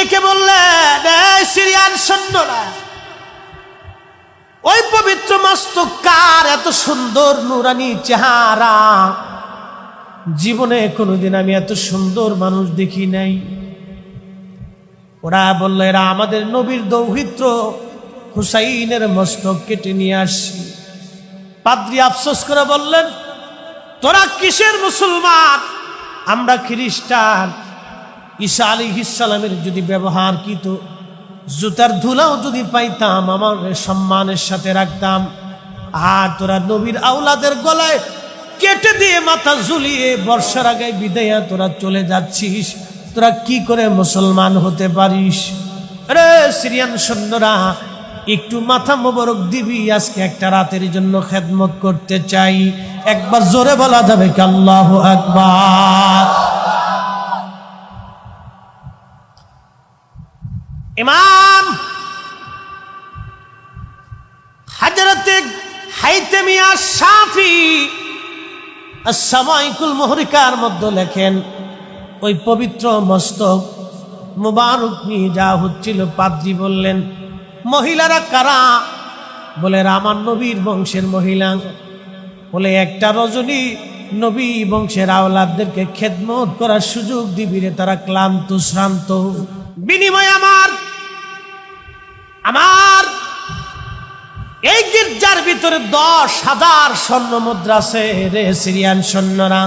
ডেকে বললেন, এই সিরিয়ান সৈন্যরা, ওই পবিত্র মস্তক কার? এত সুন্দর নুরানি চেহারা, জীবনে কোনোদিন আমি এত সুন্দর মানুষ দেখি নাই। ওরা বলল, এরা আমাদের নবীর দৌহিত্র হুসাইনের মস্তক কেটে নিয়ে আসছি। পাদ্রী আফসোস করে বললেন, তোরা কিসের মুসলমান? আমরা খ্রিস্টান। ঈসা আলাইহিস সালামের যদি ব্যবহার কিত জুতার ধুলাও যদি পাইতাম, আমার সম্মানের সাথে রাখতাম। আর তোরা নবীর আওলাদের গলায় কেটে দিয়ে মাথা ঝুলিয়ে বর্ষার আগে বিদায়া তোরা চলে যাচ্ছিস, তোরা কি করে মুসলমান হতে পারিস? রে সিরিয়ান সৈন্যরা, একটু মাথা মোবারক দিবি, আজকে একটা রাতের জন্য খেদমত করতে চাই। একবার জোরে বলা যাবে কি আল্লাহু আকবার? ইমাম হযরতে হাইতামিয়া শাফি as-সামাইকুল মুহরিকার মধ্যে লেখেন, ওই পবিত্র মস্তক মুবারক নিয়ে যা হচ্ছিল, পাদ্রী বললেন, মহিলারা কারা? বলে, আমার নবীর বংশের মহিলা। বলে, একটা রজনী নবী বংশের আওলাদদেরকে খেদমত করার সুযোগ দিবি রে, তারা ক্লান্ত শ্রান্ত। বিনিময় আমার এই গির্জার ভিতরে 10,000 স্বর্ণ মুদ্রা আছে রে সিরিয়ান সৈন্যরা।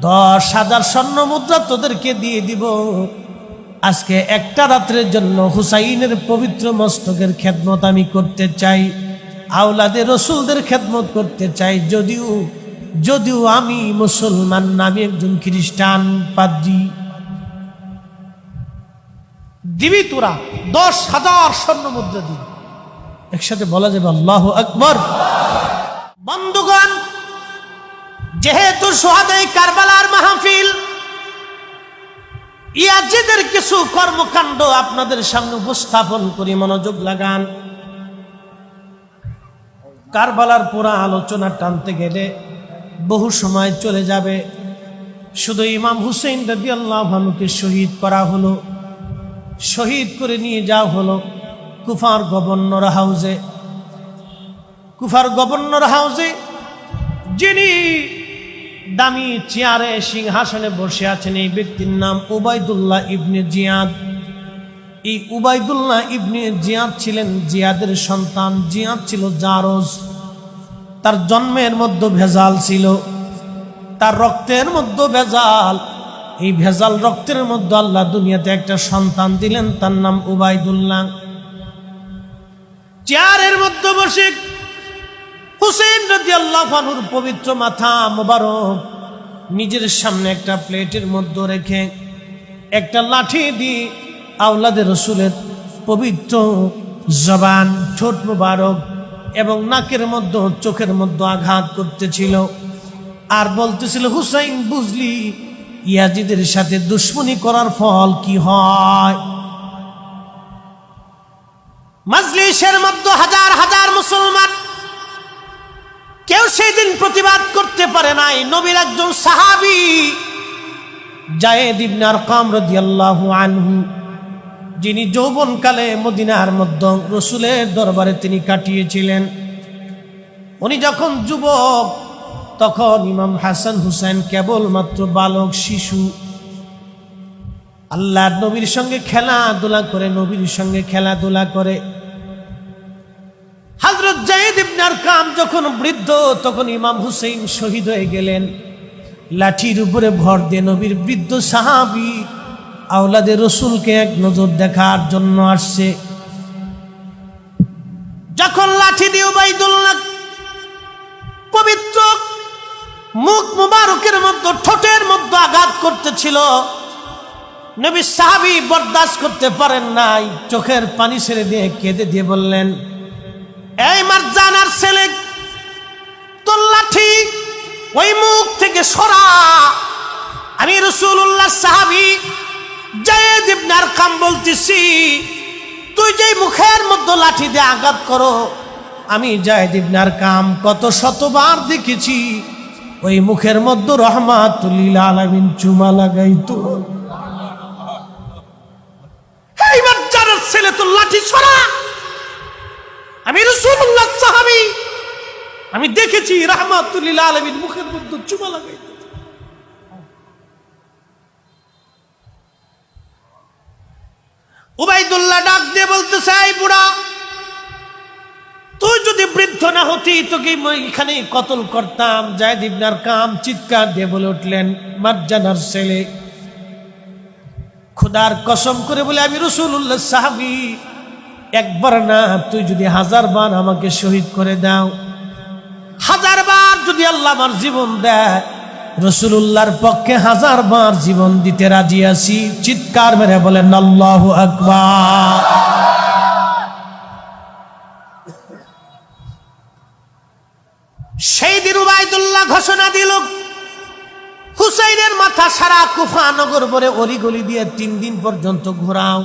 10,000 স্বর্ণ মুদ্রা তোদেরকে দিয়ে দিব। আজকে একটা রাত্রের জন্য হুসাইনের পবিত্র মস্তকের খেদমত আমি করতে চাই, আওলাদের রসুলদের খেদমত করতে চাই। যদিও আমি মুসলমান না, আমি একজন খ্রিস্টান। পাদ্রী, দিবি তোরা 10,000 স্বর্ণ মুদ্রা দিবি। একসাথে বলা যাবে আল্লাহু আকবার। বন্ধুগণ, যেহেতু শুহাদায়ে কারবালার মাহফিল, ইয়াজিদের কিছু কর্মকাণ্ড আপনাদের সামনে উপস্থাপন করি, মনোযোগ লাগান। কারবালার পুরা আলোচনা টানতে গেলে বহু সময় চলে যাবে। শুধু ইমাম হুসেইন রাদিয়াল্লাহু আনহুকে শহীদ করা হলো, শহীদ করে নিয়ে যাওয়া হলো কুফার গভর্নর হাউসে। যিনি দামি চেয়ারে সিংহাসনে বসে আছেন, এই ব্যক্তির নাম উবাইদুল্লাহ ইবনে জিয়াদ। এই উবাইদুল্লাহ ইবনে জিয়াদ ছিলেন জিয়াদের সন্তান। জিয়াদ ছিল জারজ। তার জন্মের মধ্যে ভেজাল ছিল, তার রক্তের মধ্যে ভেজাল। এই ভেজাল রক্তের মধ্যে আল্লাহ দুনিয়াতে একটা সন্তান দিলেন, তার নাম উবাইদুল্লাহ। চেয়ারের মধ্যে বসে হুসেইন রাদিয়াল্লাহু আনহুর পবিত্র মাথা মোবারক নিজের সামনে একটা প্লেটের মধ্যে রেখে একটা লাঠি দিয়ে আওলাদের রসুলের পবিত্র জবান, ঠোঁট মোবারক এবং নাকের মধ্যে, চোখের মধ্যে আঘাত করতেছিল। আর বলতেছিল, হুসাইন, বুঝলি ইয়াজিদের সাথে দুশ্মনী করার ফল কি হয়? মাজলিসের মধ্যে হাজার হাজার মুসলমান, কেউ সেই দিন প্রতিবাদ করতে পারে নাই। নবীর একজন সাহাবী যায়েদ ইবনে আরকাম রাদিয়াল্লাহু আনহু, যিনি যৌবনকালে মদিনার মধ্যে রসুলের দরবারে তিনি কাটিয়েছিলেন। উনি যখন যুবক, তখন ইমাম হাসান হুসাইন কেবলমাত্র বালক, শিশু। আল্লাহর নবীর সঙ্গে খেলাধুলা করে। হযরত যায়েদ ইবনে আরকাম যখন বৃদ্ধ, তখন ইমাম হুসাইন শহীদ হয়ে গেলেন। লাঠির উপরে ভর দিয়ে নবীর বৃদ্ধ সাহাবী আওলাদের রসুলকে এক নজর দেখার জন্য আসছে। যখন লাঠি দিয়ে উবাইদুল্লাহ পবিত্র মুখ মুবারকের মধ্যে, ঠোঁটের মধ্যে আঘাত করতেছিল, নবী সাহাবী বরদাস্ত করতে পারেন নাই। চোখের পানি ছেড়ে দিয়ে কেঁদে দিয়ে বললেন, এই মারজানার ছেলে, তোর লাঠি ওই মুখ থেকে সরা। আমি রাসূলুল্লাহ সাহাবী যায়েদ ইবনে আরকাম বলতেছি, তুই যে মুখের মধ্যে লাঠি দিয়ে আঘাত করো, আমি যায়েদ ইবনে আরকাম কত শতবার দেখেছি ওই মুখের মধ্যে রহমাতুল লিল আলামিন চুমা লাগাইতো। আমি দেখেছি রাহমাতুল লিল আলামিন মুখের মধ্যে চুমা লাগাইতে। উবাইদুল্লাহ ডাক দিয়ে বলতেছে, এই বুড়া, তুই যদি বৃদ্ধ না হতি তোকে এখানে কতল করতাম। যায়েদ ইবনে আরকাম চিৎকার দিয়ে বলে উঠলেন, মারজানার ছেলে, খোদার কসম করে বলে আমি রাসূলুল্লাহ সাহাবী, একবার না তুই যদি 1000 বার আমাকে শহীদ করে দাও, 1000 বার যদি আল্লাহ আমার জীবন দেয়, রাসূলুল্লাহর পক্ষে 1000 বার জীবন দিতে রাজি আছি। চিৎকার মেরে বলেন আল্লাহু আকবার। সেই দিন উবাইদুল্লাহ ঘোষণা দিল, হুসাইনের মাথা সারা কুফা নগর ভরে অলিগলি দিয়ে 3 দিন পর্যন্ত ঘোরাও।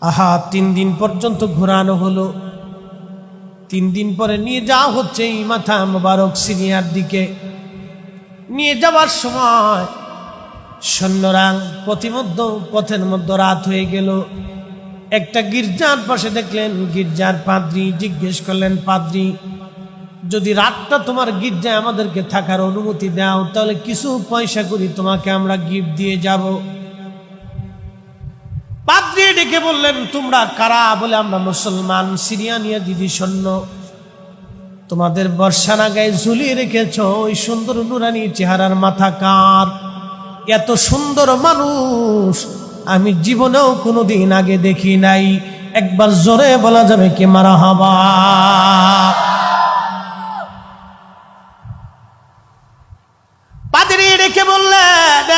আহা, 3 দিন পর্যন্ত ঘোরানো হলো। 3 দিন পরে নিয়ে যাওয়া হচ্ছে এই মাথা মোবারক সিরিয়ার দিকে। নিয়ে যাওয়ার সময় সৈন্যরা পথের মধ্যে রাত হয়ে গেল। একটা গির্জার পাশে দেখলেন, গির্জার পাদ্রী জিজ্ঞেস করলেন, পাদ্রী, যদি রাতটা তোমার গির্জায় আমাদেরকে থাকার অনুমতি দাও, তাহলে কিছু পয়সা করি তোমাকে আমরা গিফট দিয়ে যাব। পাদ্রী ডেকে বললেন, তোমরা কারা? বলে, আমরা মুসলমান, সিরিয়ান ইয়াজিদি সৈন্য। তোমাদের বর্ষানা গায়ে ঝুলিয়ে রেখেছ ওই সুন্দর নুরানি চেহারার মাথা কার? এত সুন্দর মানুষ আমি জীবনেও কোনোদিন আগে দেখি নাই। একবার জোরে বলা যাবে কি মারহাবা? পাদ্রী ডেকে বললেন,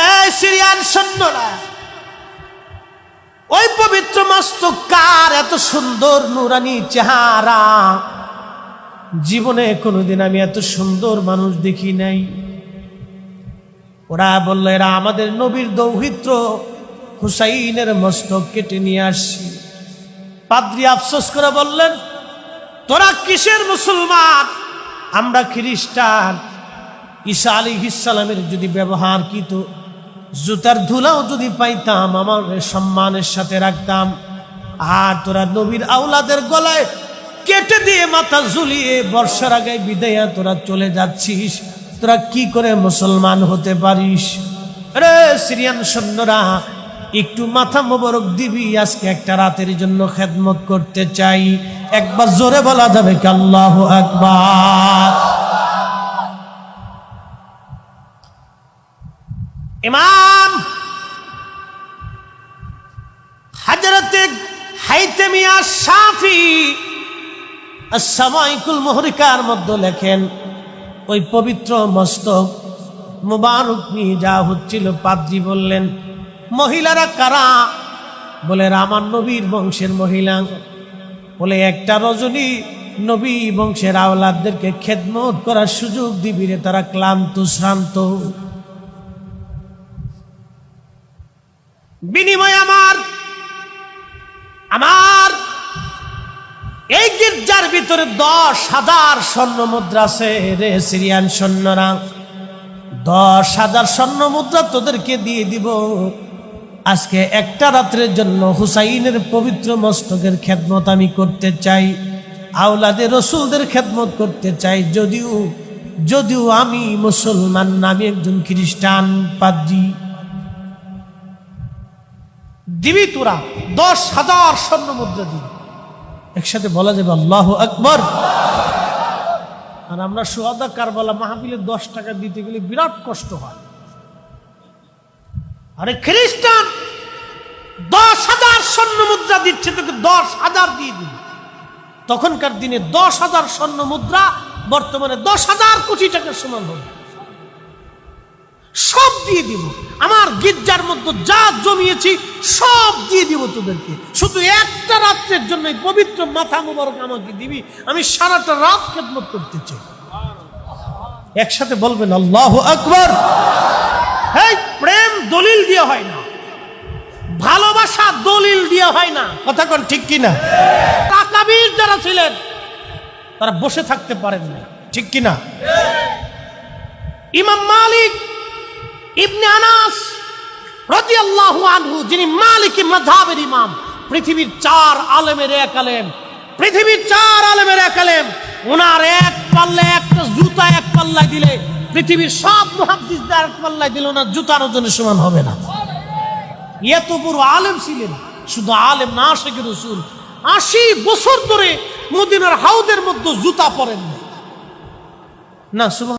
সিরিয়ান সৈন্যরা, ওই পবিত্র মস্তক কার? এত সুন্দর নুরানি চেহারা, জীবনে কোনোদিন আমি এত সুন্দর মানুষ দেখি নাই। ওরা বলল, এরা আমাদের নবীর দৌহিত্র হুসাইনের মস্তক কেটে নিয়ে আসছি। পাদ্রী আফসোস করে বললেন, তোরা কিসের মুসলমান? আমরা খ্রিস্টান। ঈসা আলাইহিস সালামের যদি ব্যবহার কৃত জুতার ধুলাও যদি পাইতাম, আমার সম্মানের সাথে রাখতাম। আর তোরা নবীর আওলাদের গলায় কেটে দিয়ে মাথা ঝুলিয়ে বর্ষার আগে বিদায়া তোরা চলে যাচ্ছিস। তোরা কি করে মুসলমান হতে পারিস? রে সিরিয়ান সৈন্যরা, একটু মাথা মোবারক দিবি, আজকে একটা রাতের জন্য খেদমত করতে চাই। একবার জোরে বলা যাবে কি আল্লাহু আকবার? ইমাম হযরতে হাইতামিয়া শাফি as-সামাইকুল মুহরিকার মধ্যে লেখেন, ওই পবিত্র মস্তক মুবারক নিয়ে যাওয়া হচ্ছিল। পাদ্রী বললেন, মহিলারা কারা? বলে, আমার নবীর বংশের মহিলা। বলে, একটা রজনী নবী বংশের আওলাদদেরকে খেদমত করার সুযোগ দিবি রে, তারা ক্লান্ত শ্রান্ত। বিনিময় আমার এই গির্জার ভিতরে 10,000 স্বর্ণ মুদ্রা আছে রে সিরিয়ান সৈন্যরা। 10,000 স্বর্ণ মুদ্রা তোদেরকে দিয়ে দিব। আজকে একটা রাত্রের জন্য হুসাইনের পবিত্র মস্তকের খেদমত আমি করতে চাই, আওলাদের রসুলদের খেদমত করতে চাই। যদিও আমি মুসলমান না, আমি একজন খ্রিস্টান। পাদ্রী, দিবি তোরা 10,000 স্বর্ণ মুদ্রা দিবি। একসাথে বলা যাবে আল্লাহু আকবার। আর আমরা শুহাদা কারবালা মাহফিলে 10 টাকা দিতে গেলে বিরাট কষ্ট হয়। আরে খ্রিস্টান 10,000 স্বর্ণ মুদ্রা দিচ্ছে, তোকে 10,000 দিয়ে দিবি। তখনকার দিনে 10,000 স্বর্ণ মুদ্রা বর্তমানে 10,000 কোটি টাকার সমান হবে। সব দিয়ে দিব, আমার গির্জার মধ্যে যা জমিয়েছি সব দিয়ে দিব তোদেরকে। শুধু একটা রাত্রের জন্য পবিত্র মাথা মোবারক আমাকে দিবি, আমি সারাটা রাত খেদমত করতে চাই। একসাথে বলবেন আল্লাহু আকবার। এই প্রেম দলিল দিয়ে হয় না, ভালোবাসা দলিল দিয়ে হয় না। কথা কোন ঠিক কিনা? তাকাবীর যারা ছিলেন তারা বসে থাকতে পারেন না, ঠিক কিনা? ইমাম মালিক ইবনে আনাস রাদিয়াল্লাহু আনহু, যিনি মালিকি মাযহাবের ইমাম, পৃথিবীর 4 আলেমের এক আলেম, পৃথিবীর 4 আলেমের এক আলেম, ওনার এক পাল্লায় একটা জুতা এক পাল্লায় দিলে পৃথিবীর সব মুহাদ্দিসদের এক পাল্লায় দিলে ওনার জুতার ওজনের সমান হবে না। এত বড় আলেম ছিলেন। শুধু আলেম না, আশিক রাসূল 80 বছর ধরে মদিনার হাউদের মধ্যে জুতা পরেন না। সুবহান